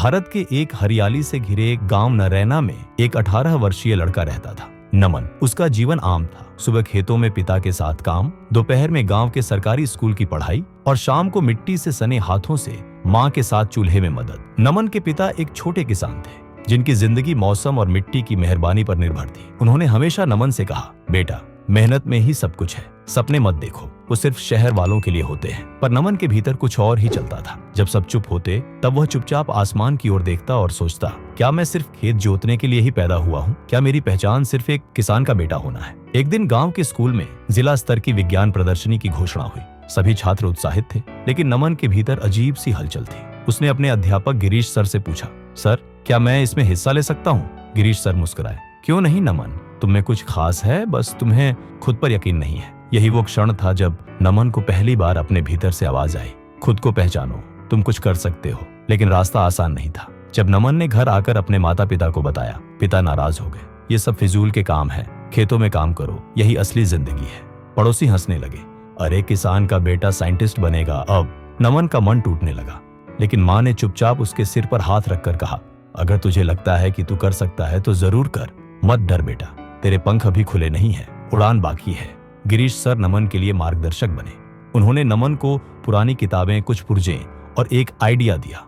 भारत के एक हरियाली से घिरे गांव नरैना में एक 18 वर्षीय लड़का रहता था, नमन। उसका जीवन आम था। सुबह खेतों में पिता के साथ काम, दोपहर में गांव के सरकारी स्कूल की पढ़ाई और शाम को मिट्टी से सने हाथों से मां के साथ चूल्हे में मदद। नमन के पिता एक छोटे किसान थे जिनकी जिंदगी मौसम और मिट्टी की मेहरबानी पर निर्भर थी। उन्होंने हमेशा नमन से कहा, बेटा, मेहनत में ही सब कुछ है, सपने मत देखो, वो सिर्फ शहर वालों के लिए होते हैं। पर नमन के भीतर कुछ और ही चलता था। जब सब चुप होते तब वह चुपचाप आसमान की ओर देखता और सोचता, क्या मैं सिर्फ खेत जोतने के लिए ही पैदा हुआ हूँ? क्या मेरी पहचान सिर्फ एक किसान का बेटा होना है? एक दिन गांव के स्कूल में जिला स्तर की विज्ञान प्रदर्शनी की घोषणा हुई। सभी छात्र उत्साहित थे, लेकिन नमन के भीतर अजीब सी हलचल थी। उसने अपने अध्यापक गिरीश सर से पूछा, सर, क्या मैं इसमें हिस्सा ले सकता हूँ? गिरीश सर मुस्कुराए, क्यों नहीं नमन, तुम में कुछ खास है, बस तुम्हें खुद पर यकीन नहीं है। यही वो क्षण था जब नमन को पहली बार अपने भीतर से आवाज आई, खुद को पहचानो, तुम कुछ कर सकते हो। लेकिन रास्ता आसान नहीं था। जब नमन ने घर आकर अपने माता पिता को बताया, पिता नाराज हो गए। ये सब फिजूल के काम है, खेतों में काम करो, यही असली जिंदगी है। पड़ोसी हंसने लगे, अरे किसान का बेटा साइंटिस्ट बनेगा अब। नमन का मन टूटने लगा, लेकिन माँ ने चुपचाप उसके सिर पर हाथ रखकर कहा, अगर तुझे लगता है कि तू कर सकता है तो जरूर कर, मत डर बेटा, तेरे पंख अभी खुले नहीं है, उड़ान बाकी है। गिरीश सर नमन के लिए मार्गदर्शक बने। उन्होंने नमन को पुरानी किताबें, कुछ पुर्जे और एक आइडिया दिया,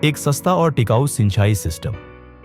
एक सस्ता और टिकाऊ सिंचाई सिस्टम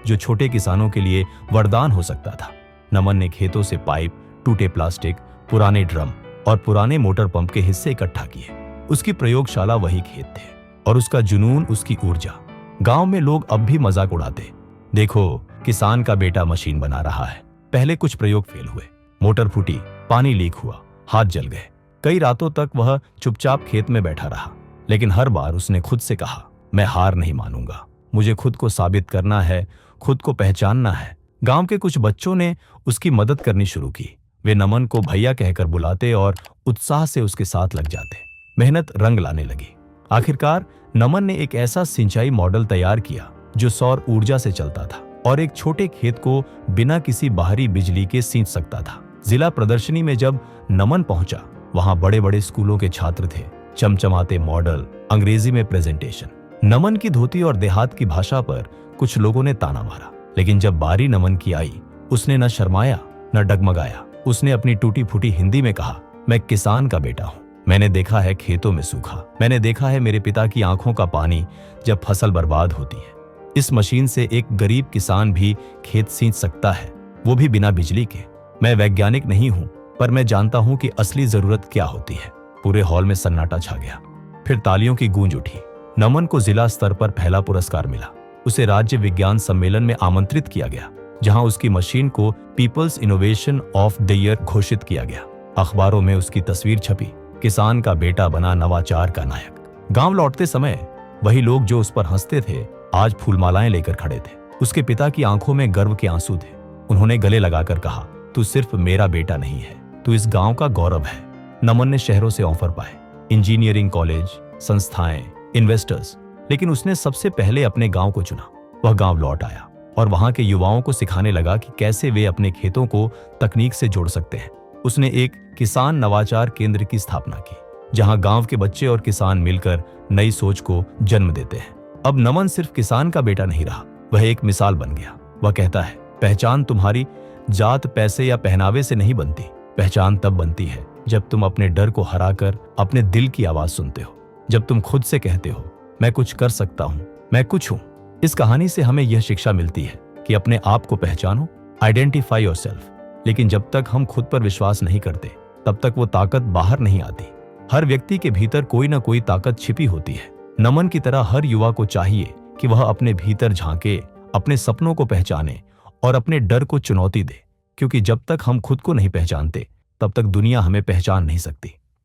जो छोटे किसानों के लिए वरदान हो सकता था। नमन ने खेतों से पाइप, टूटे प्लास्टिक, पुराने ड्रम और पुराने मोटर पंप के हिस्से इकट्ठा किए। उसकी प्रयोगशाला वही खेत थे और उसका जुनून, उसकी ऊर्जा। गांव में लोग अब भी मजाक उड़ाते, देखो किसान का बेटा मशीन बना रहा है। पहले कुछ प्रयोग फेल हुए, मोटर फूटी, पानी लीक हुआ, हाथ जल गए। कई रातों तक वह चुपचाप खेत में बैठा रहा, लेकिन हर बार उसने खुद से कहा, मैं हार नहीं मानूंगा, मुझे खुद को साबित करना है, खुद को पहचानना है। गांव के कुछ बच्चों ने उसकी मदद करनी शुरू की। वे नमन को भैया कहकर बुलाते और उत्साह से उसके साथ लग जाते। मेहनत रंग लाने लगी। आखिरकार नमन ने एक ऐसा सिंचाई मॉडल तैयार किया जो सौर ऊर्जा से चलता था और एक छोटे खेत को बिना किसी बाहरी बिजली के सींच सकता था। जिला प्रदर्शनी में जब नमन पहुंचा, वहां बड़े बड़े स्कूलों के छात्र थे, चमचमाते मॉडल, अंग्रेजी में प्रेजेंटेशन। नमन की धोती और देहात की भाषा पर कुछ लोगों ने ताना मारा, लेकिन जब बारी नमन की आई, उसने न शर्माया न डगमगाया। उसने अपनी टूटी फूटी हिंदी में कहा, मैं किसान का बेटा हूँ, मैंने देखा है खेतों में सूखा, मैंने देखा है मेरे पिता की आंखों का पानी जब फसल बर्बाद होती है। इस मशीन से एक गरीब किसान भी खेत सींच सकता है, वो भी बिना बिजली के। मैं वैज्ञानिक नहीं हूं, पर मैं जानता हूं कि असली जरूरत क्या होती है। पूरे हॉल में सन्नाटा छा गया। फिर तालियों की गूंज उठी। नमन को जिला स्तर पर पहला पुरस्कार मिला। उसे राज्य विज्ञान सम्मेलन में आमंत्रित किया गया, जहां उसकी मशीन को people's innovation of the year घोषित किया गया। अखबारों में उसकी तस्वीर छपी, किसान का बेटा बना नवाचार का नायक। गांव लौटते समय वही लोग जो उस पर हंसते थे, आज फूलमालाएं लेकर खड़े थे। उसके पिता की आंखों में गर्व के आंसू थे। उन्होंने गले लगाकर कहा, तू सिर्फ मेरा बेटा नहीं है, तू इस गांव का गौरव है। नमन ने शहरों से ऑफर पाए, इंजीनियरिंग कॉलेज, संस्थाएं, इन्वेस्टर्स, लेकिन उसने सबसे पहले अपने गांव को चुना। वह गांव लौट आया और वहां के युवाओं को सिखाने लगा कि कैसे वे अपने खेतों को तकनीक से जोड़ सकते हैं। उसने एक किसान नवाचार केंद्र की स्थापना की, जहां गांव के बच्चे और किसान मिलकर नई सोच को जन्म देते हैं। अब नमन सिर्फ किसान का बेटा नहीं रहा, वह एक मिसाल बन गया। वह कहता है, पहचान तुम्हारी जात, पैसे या पहनावे से नहीं बनती। पहचान तब बनती है जब तुम अपने डर को हराकर अपने दिल की आवाज सुनते हो, जब तुम खुद से कहते हो, मैं कुछ कर सकता हूं, मैं कुछ हूं। इस कहानी से हमें यह शिक्षा मिलती है कि अपने आप को पहचानो, आइडेंटिफाई योरसेल्फ। लेकिन जब तक हम खुद पर विश्वास नहीं करते, तब तक वो ताकत बाहर नहीं आती। हर व्यक्ति के भीतर कोई ना कोई ताकत छिपी होती है। नमन की तरह हर युवा को चाहिए कि वह अपने भीतर झांके, अपने सपनों को पहचाने और अपने डर को चुनौती दे, क्योंकि जब तक हम खुद को नहीं पहचानते, तब तक दुनिया हमें पहचान नहीं सकती।